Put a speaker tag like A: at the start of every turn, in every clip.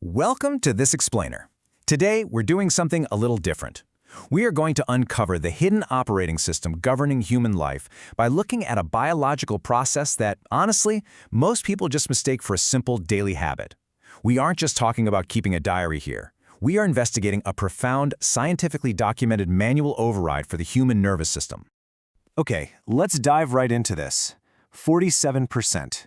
A: Welcome to This Explainer. Today, we're doing something a little different. We are going to uncover the hidden operating system governing human life by looking at a biological process that, honestly, most people just mistake for a simple daily habit. We aren't just talking about keeping a diary here. We are investigating a profound, scientifically documented manual override for the human nervous system.
B: Okay, let's dive right into this. 47%.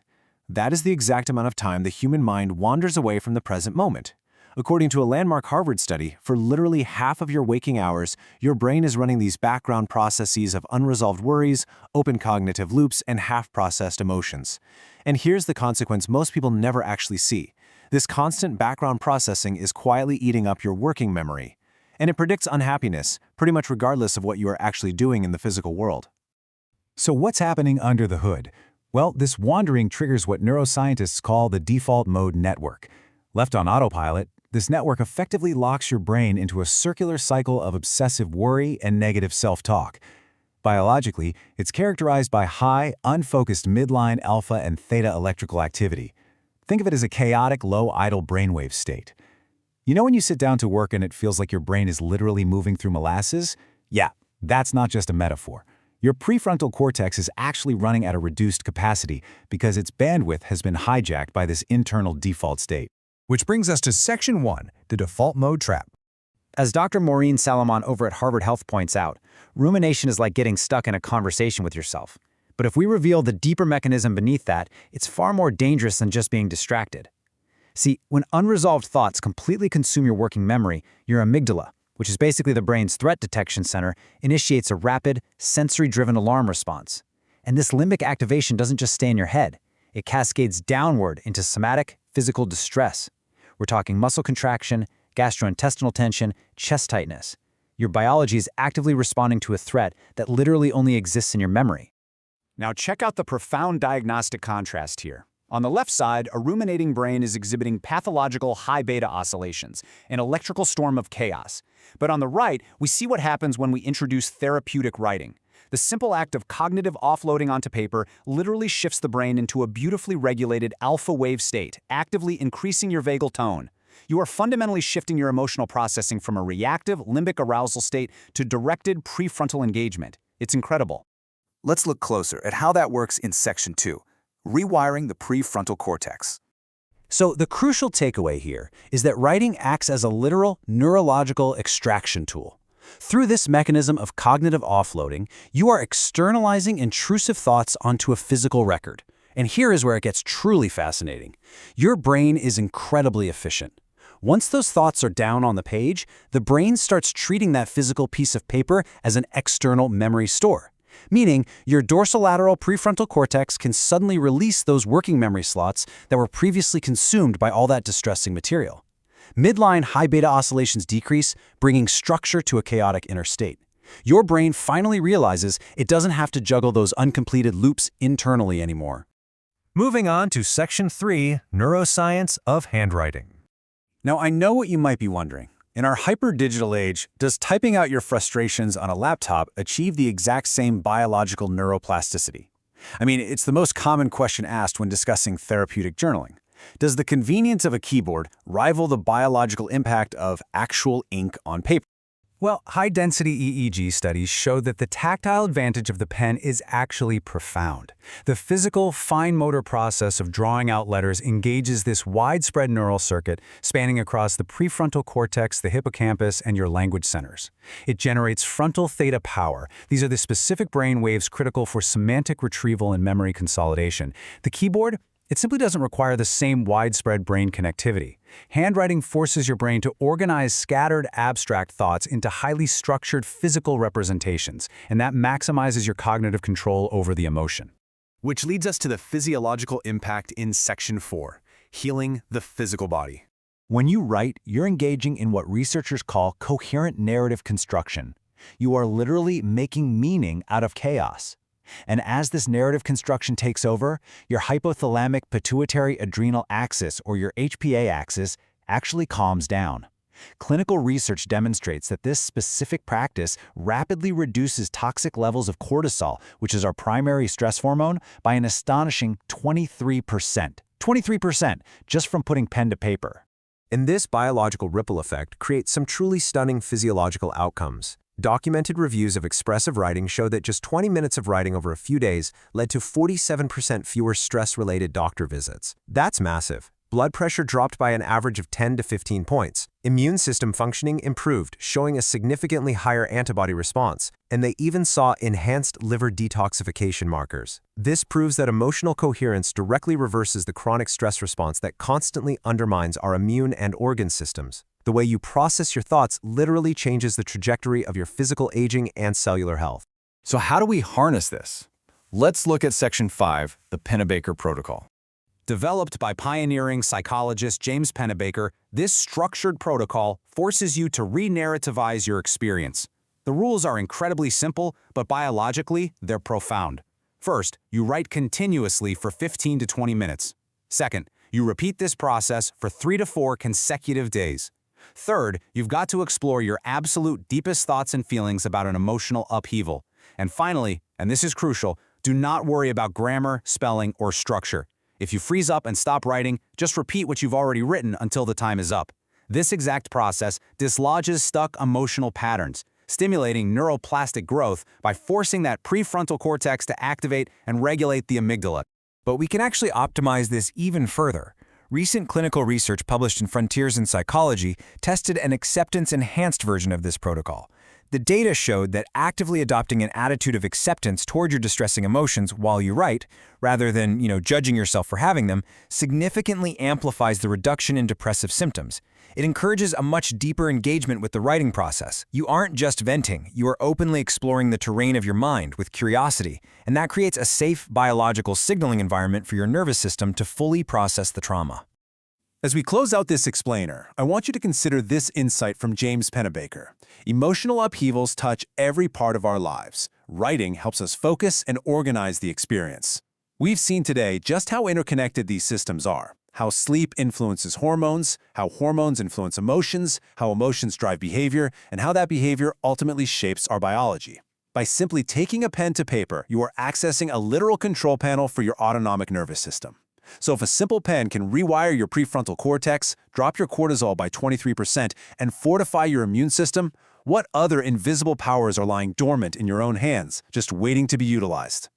B: That is the exact amount of time the human mind wanders away from the present moment. According to a landmark Harvard study, for literally half of your waking hours, your brain is running these background processes of unresolved worries, open cognitive loops, and half-processed emotions. And here's the consequence most people never actually see. This constant background processing is quietly eating up your working memory. And it predicts unhappiness, pretty much regardless of what you are actually doing in the physical world.
C: So what's happening under the hood? Well, this wandering triggers what neuroscientists call the default mode network. Left on autopilot, this network effectively locks your brain into a circular cycle of obsessive worry and negative self-talk. Biologically, it's characterized by high, unfocused midline alpha and theta electrical activity. Think of it as a chaotic, low idle brainwave state. You know when you sit down to work and it feels like your brain is literally moving through molasses? Yeah, that's not just a metaphor. Your prefrontal cortex is actually running at a reduced capacity because its bandwidth has been hijacked by this internal default state.
A: Which brings us to Section 1, the default mode trap.
D: As Dr. Maureen Salomon over at Harvard Health points out, rumination is like getting stuck in a conversation with yourself. But if we reveal the deeper mechanism beneath that, it's far more dangerous than just being distracted. See, when unresolved thoughts completely consume your working memory, your amygdala, which is basically the brain's threat detection center, initiates a rapid, sensory-driven alarm response. And this limbic activation doesn't just stay in your head. It cascades downward into somatic, physical distress. We're talking muscle contraction, gastrointestinal tension, chest tightness. Your biology is actively responding to a threat that literally only exists in your memory.
B: Now check out the profound diagnostic contrast here. On the left side, a ruminating brain is exhibiting pathological high beta oscillations, an electrical storm of chaos. But on the right, we see what happens when we introduce therapeutic writing. The simple act of cognitive offloading onto paper literally shifts the brain into a beautifully regulated alpha wave state, actively increasing your vagal tone. You are fundamentally shifting your emotional processing from a reactive limbic arousal state to directed prefrontal engagement. It's incredible.
E: Let's look closer at how that works in Section 2, rewiring the prefrontal cortex.
C: So the crucial takeaway here is that writing acts as a literal neurological extraction tool. Through this mechanism of cognitive offloading, you are externalizing intrusive thoughts onto a physical record. And here is where it gets truly fascinating. Your brain is incredibly efficient. Once those thoughts are down on the page, the brain starts treating that physical piece of paper as an external memory store. Meaning, your dorsolateral prefrontal cortex can suddenly release those working memory slots that were previously consumed by all that distressing material. Midline high beta oscillations decrease, bringing structure to a chaotic inner state. Your brain finally realizes it doesn't have to juggle those uncompleted loops internally anymore.
A: Moving on to Section 3, neuroscience of handwriting.
B: Now I know what you might be wondering. In our hyper-digital age, does typing out your frustrations on a laptop achieve the exact same biological neuroplasticity? I mean, it's the most common question asked when discussing therapeutic journaling. Does the convenience of a keyboard rival the biological impact of actual ink on paper?
C: Well, high-density EEG studies show that the tactile advantage of the pen is actually profound. The physical, fine motor process of drawing out letters engages this widespread neural circuit spanning across the prefrontal cortex, the hippocampus, and your language centers. It generates frontal theta power. These are the specific brain waves critical for semantic retrieval and memory consolidation. The keyboard? It simply doesn't require the same widespread brain connectivity. Handwriting forces your brain to organize scattered abstract thoughts into highly structured physical representations, and that maximizes your cognitive control over the emotion.
B: Which leads us to the physiological impact in Section 4, healing the physical body.
C: When you write, you're engaging in what researchers call coherent narrative construction. You are literally making meaning out of chaos. And as this narrative construction takes over, your hypothalamic pituitary adrenal axis, or your HPA axis, actually calms down. Clinical research demonstrates that this specific practice rapidly reduces toxic levels of cortisol, which is our primary stress hormone, by an astonishing 23%. 23%, just from putting pen to paper.
B: And this biological ripple effect creates some truly stunning physiological outcomes. Documented reviews of expressive writing show that just 20 minutes of writing over a few days led to 47% fewer stress-related doctor visits. That's massive. Blood pressure dropped by an average of 10 to 15 points. Immune system functioning improved, showing a significantly higher antibody response, and they even saw enhanced liver detoxification markers. This proves that emotional coherence directly reverses the chronic stress response that constantly undermines our immune and organ systems. The way you process your thoughts literally changes the trajectory of your physical aging and cellular health.
A: So how do we harness this? Let's look at Section 5, the Pennebaker Protocol.
C: Developed by pioneering psychologist James Pennebaker, this structured protocol forces you to re-narrativize your experience. The rules are incredibly simple, but biologically, they're profound. First, you write continuously for 15 to 20 minutes. Second, you repeat this process for 3 to 4 consecutive days. Third, you've got to explore your absolute deepest thoughts and feelings about an emotional upheaval. And finally, and this is crucial, do not worry about grammar, spelling, or structure. If you freeze up and stop writing, just repeat what you've already written until the time is up. This exact process dislodges stuck emotional patterns, stimulating neuroplastic growth by forcing that prefrontal cortex to activate and regulate the amygdala.
A: But we can actually optimize this even further. Recent clinical research published in Frontiers in Psychology tested an acceptance-enhanced version of this protocol. The data showed that actively adopting an attitude of acceptance toward your distressing emotions while you write, rather than, judging yourself for having them, significantly amplifies the reduction in depressive symptoms. It encourages a much deeper engagement with the writing process. You aren't just venting, you are openly exploring the terrain of your mind with curiosity, and that creates a safe biological signaling environment for your nervous system to fully process the trauma.
B: As we close out this explainer, I want you to consider this insight from James Pennebaker. Emotional upheavals touch every part of our lives. Writing helps us focus and organize the experience. We've seen today just how interconnected these systems are, how sleep influences hormones, how hormones influence emotions, how emotions drive behavior, and how that behavior ultimately shapes our biology. By simply taking a pen to paper, you are accessing a literal control panel for your autonomic nervous system. So if a simple pen can rewire your prefrontal cortex, drop your cortisol by 23%, and fortify your immune system, what other invisible powers are lying dormant in your own hands, just waiting to be utilized?